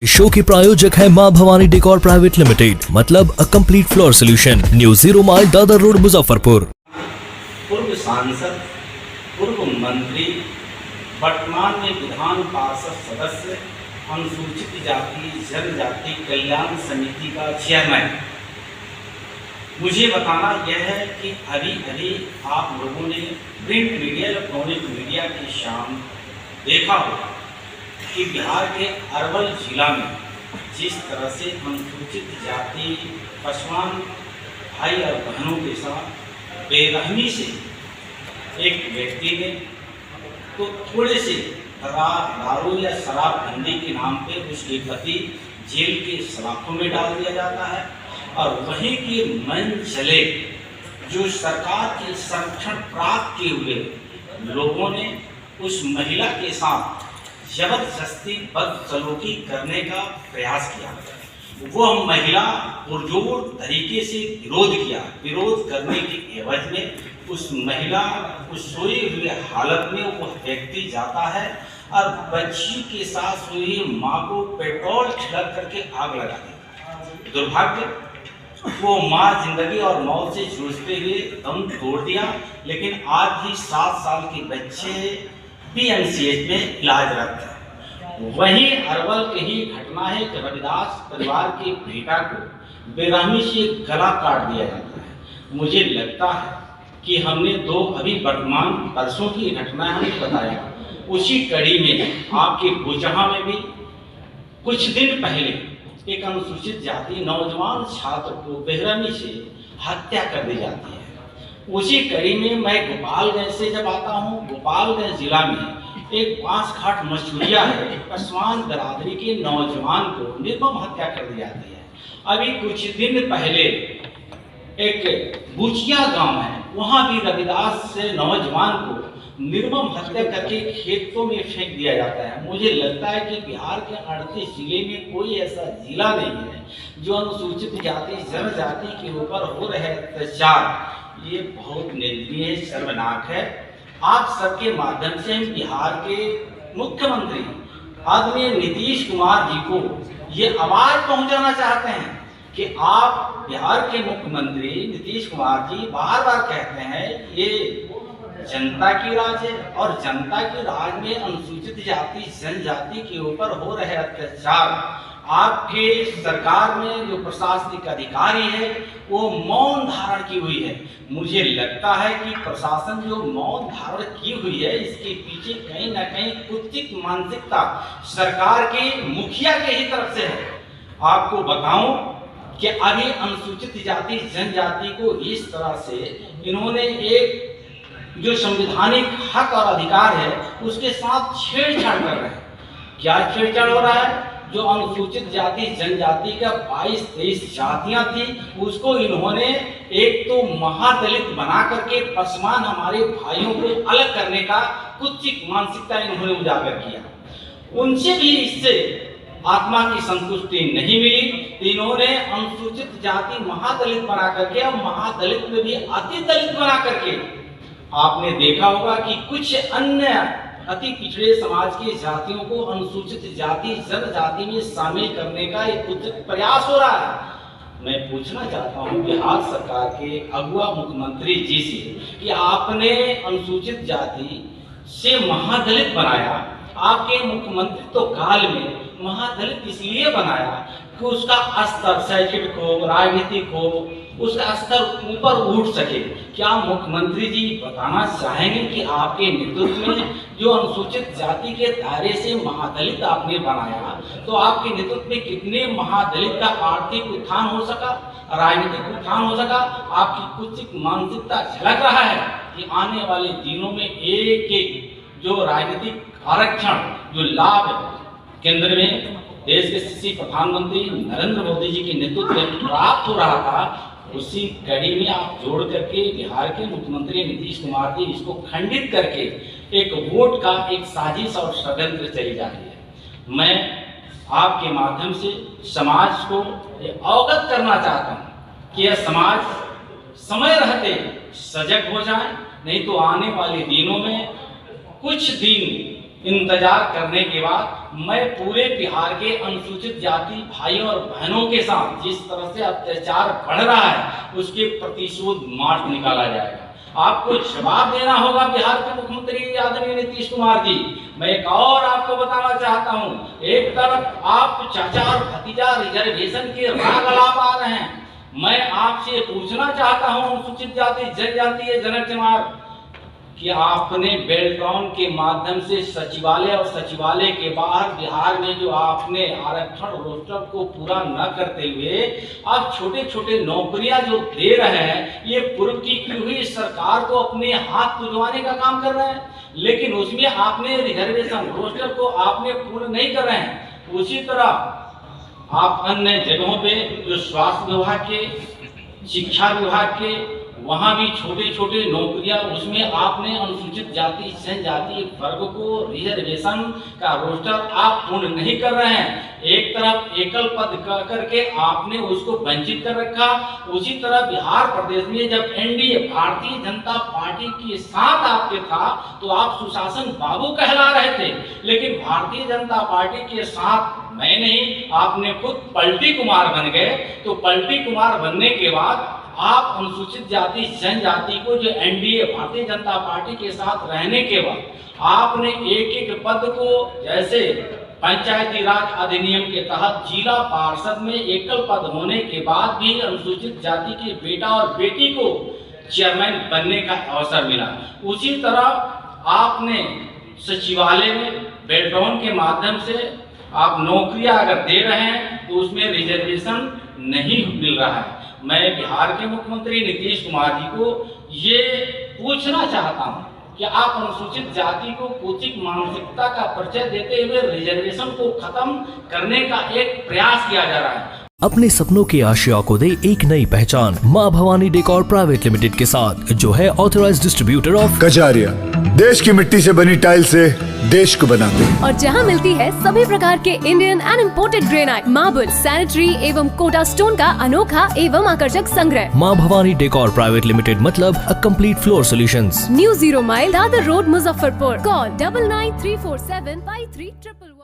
Show के प्रायोजक है मां भवानी डेकोर प्राइवेट लिमिटेड, मतलब a complete floor solution, new 0 mile Dadar road, Muzaffarpur. पूर्व सांसद, पूर्व मंत्री, वर्तमान में विधान पार्षद सदस्य, अनुसूचित जाति जनजाति कल्याण समिति का चेयरमैन। मुझे बताना यह है कि अभी अभी आप लोगों ने प्रिंट मीडिया, इलेक्ट्रॉनिक मीडिया की शाम देखा होगा कि बिहार के अरवल जिला में जिस तरह से अनुसूचित जाति पसवान भाई और बहनों के साथ बेरहमी से एक व्यक्ति ने तो थोड़े से दारू या शराबबंदी के नाम पे उसके पति जेल के सलाखों में डाल दिया जाता है, और वहीं के मन चले जो सरकार के संरक्षण प्राप्त किए हुए लोगों ने उस महिला के साथ जबरदस्ती बदसलूकी करने का प्रयास किया। वह महिला पुरजोर तरीके से विरोध किया। विरोध करने के एवज में उस महिला उस सोए हुए हालत में वह व्यक्ति जाता है और बच्ची के साथ सोई माँ को पेट्रोल छिड़क करके आग लगा देता है। दुर्भाग्य, वो माँ जिंदगी और मौत से जूझते हुए दम तोड़ दिया, लेकिन आज भी 7 साल के बच्चे PMCH में इलाजरत है। वहीं अरवल की ही घटना है कि रविदास परिवार के बेटा को बेरहमी से गला काट दिया जाता है। मुझे लगता है कि हमने अभी वर्तमान परसों की घटना हमें बताया, उसी कड़ी में आपके भुजहा में भी कुछ दिन पहले एक अनुसूचित जाति नौजवान छात्र को बेरहमी से हत्या कर दी जाती है। उसी कड़ी में मैं गोपालगंज से जब आता हूँ, गोपालगंज जिला में एक बांसघाट मसूरिया है, पसवान बरादरी के नौजवान को निर्मम हत्या कर दी जाती है। अभी कुछ दिन पहले एक बुचिया गांव है, वहां भी रविदास से नौजवान को निर्मम हत्या करके खेतों में फेंक दिया जाता है। मुझे लगता है कि बिहार के 38 जिले में कोई ऐसा जिला नहीं है जो अनुसूचित जाति जनजाति के ऊपर हो रहे अत्याचार, ये बहुत निंदनीय, शर्मनाक है। आप सबके माध्यम से हम बिहार के मुख्यमंत्री आदरणीय नीतीश कुमार जी को ये आवाज पहुंचाना चाहते हैं कि आप बिहार के मुख्यमंत्री नीतीश कुमार जी बार बार कहते हैं ये जनता की राज है, और जनता की राज में अनुसूचित जाति जनजाति के ऊपर हो रहे अत्याचार आपके सरकार में जो प्रशासनिक अधिकारी है वो मौन धारण की हुई है। मुझे लगता है कि प्रशासन जो मौन धारण की हुई है इसके पीछे कहीं ना कहीं कुत्सित मानसिकता सरकार के मुखिया के ही तरफ से है। आपको बताऊं कि अभी अनुसूचित जाति जनजाति को इस तरह से इन्होंने एक जो संवैधानिक हक और अधिकार है उसके साथ छेड़छाड़ कर रहे हैं। क्या छेड़छाड़ हो रहा है? जो अनुसूचित जाति जनजाति का 22-23 जातियां थी उसको इन्होंने एक तो महादलित बना करके पसवान हमारे भाइयों को अलग करने का कुत्सित मानसिकता इन्होंने उजागर किया। उनसे भी इससे आत्मा की संतुष्टि नहीं मिली, इन्होंने अनुसूचित जाति महादलित बना करके और महादलित में भी अति दलित बना करके आपने देखा होगा कि कुछ अन्य अति पिछड़े समाज की जातियों को अनुसूचित जाति जनजाति में शामिल करने का एक उचित प्रयास हो रहा है। मैं पूछना चाहता हूं बिहार सरकार के अगुआ मुख्यमंत्री जी से कि आपने अनुसूचित जाति से महादलित बनाया, आपके मुख्यमंत्रित्व काल में महादलित इसलिए बनाया कि उसका स्तर शैक्षणिक हो, राजनीतिक हो, उसका स्तर ऊपर उठ सके। क्या मुख्यमंत्री जी बताना चाहेंगे कि आपके नेतृत्व में जो अनुसूचित जाति के दायरे से महादलित आपने बनाया, तो आपके नेतृत्व में कितने महादलित का आर्थिक उत्थान हो सका, राजनीतिक उत्थान हो सका? आपकी कुछ मानसिकता झलक रहा है कि आने वाले दिनों में एक एक जो राजनीतिक आरक्षण जो लाभ केंद्र में देश के यशस्वी प्रधानमंत्री नरेंद्र मोदी जी के नेतृत्व में प्राप्त हो रहा था, उसी कड़ी में आप जोड़ करके बिहार के मुख्यमंत्री नीतीश कुमार जी इसको खंडित करके एक वोट का एक साजिश और षड्यंत्र चली जा रही है। मैं आपके माध्यम से समाज को अवगत करना चाहता हूँ कि यह समाज समय रहते सजग हो जाए नहीं तो आने वाले दिनों में कुछ दिन इंतजार करने के बाद मैं पूरे बिहार के अनुसूचित जाति भाइयों और बहनों के साथ जिस तरह से अत्याचार बढ़ रहा है उसके प्रतिशोध मार्च निकाला जाएगा। आपको जवाब देना होगा बिहार के मुख्यमंत्री आदरणीय नीतीश कुमार जी। मैं एक और आपको बताना चाहता हूं, एक तरफ आप चाचा और भतीजा रिजर्वेशन के राग अलाप आ रहे हैं, मैं आपसे पूछना चाहता हूं अनुसूचित जाति जनजातीय जनक जमात कि आपने बेल्ट्रॉन के माध्यम से सचिवालय और सचिवालय के बाहर बिहार में जो आपने आरक्षण रोस्टर को पूरा न करते हुए आप छोटे छोटे नौकरियां जो दे रहे हैं, ये पूर्व की हुई सरकार को अपने हाथ पुजवाने का काम कर रहे हैं, लेकिन उसमें आपने रिजर्वेशन रोस्टर को आपने पूर्ण नहीं कर रहे हैं। उसी तरह आप अन्य जगहों पे जो स्वास्थ्य विभाग के, शिक्षा विभाग के, वहाँ भी छोटे छोटे नौकरियां, उसमें आपने अनुसूचित जाति जनजाति वर्ग को रिजर्वेशन का रोस्टर आप पूर्ण नहीं कर रहे हैं। एक तरफ एकल पद करके आपने उसको वंचित कर रखा। उसी तरह बिहार प्रदेश में जब एनडीए भारतीय जनता पार्टी के साथ आपके था तो आप सुशासन बाबू कहला रहे थे, लेकिन भारतीय जनता पार्टी के साथ मैं नहीं, आपने खुद पलटी कुमार बन गए। तो पलटी कुमार बनने के बाद आप अनुसूचित जाति जनजाति को जो एनडीए भारतीय जनता पार्टी के साथ रहने के बाद आपने एक एक पद को, जैसे पंचायती राज अधिनियम के तहत जिला पार्षद में एकल पद होने के बाद भी अनुसूचित जाति के बेटा और बेटी को चेयरमैन बनने का अवसर मिला। उसी तरह आपने सचिवालय में बेल्ट्रॉन के माध्यम से आप नौकरियां अगर दे रहे हैं तो उसमें रिजर्वेशन नहीं मिल रहा है। मैं बिहार के मुख्यमंत्री नीतीश कुमार जी को ये पूछना चाहता हूं कि आप अनुसूचित जाति को कुचित मानसिकता का परिचय देते हुए रिजर्वेशन को खत्म करने का एक प्रयास किया जा रहा है। अपने सपनों के आशिया को दे एक नई पहचान माँ भवानी डेकोर प्राइवेट लिमिटेड के साथ, जो है ऑथराइज्ड डिस्ट्रीब्यूटर ऑफ कजारिया। देश की मिट्टी से बनी टाइल से देश को बनाते हैं। और जहां मिलती है सभी प्रकार के Indian and imported granite, marble, sanitary एवं कोटा स्टोन का अनोखा एवं आकर्षक संग्रह। माँ भवानी डेकोर प्राइवेट लिमिटेड मतलब a complete floor solutions. New 0 mile Dadar road Muzaffarpur. Call 9934753111।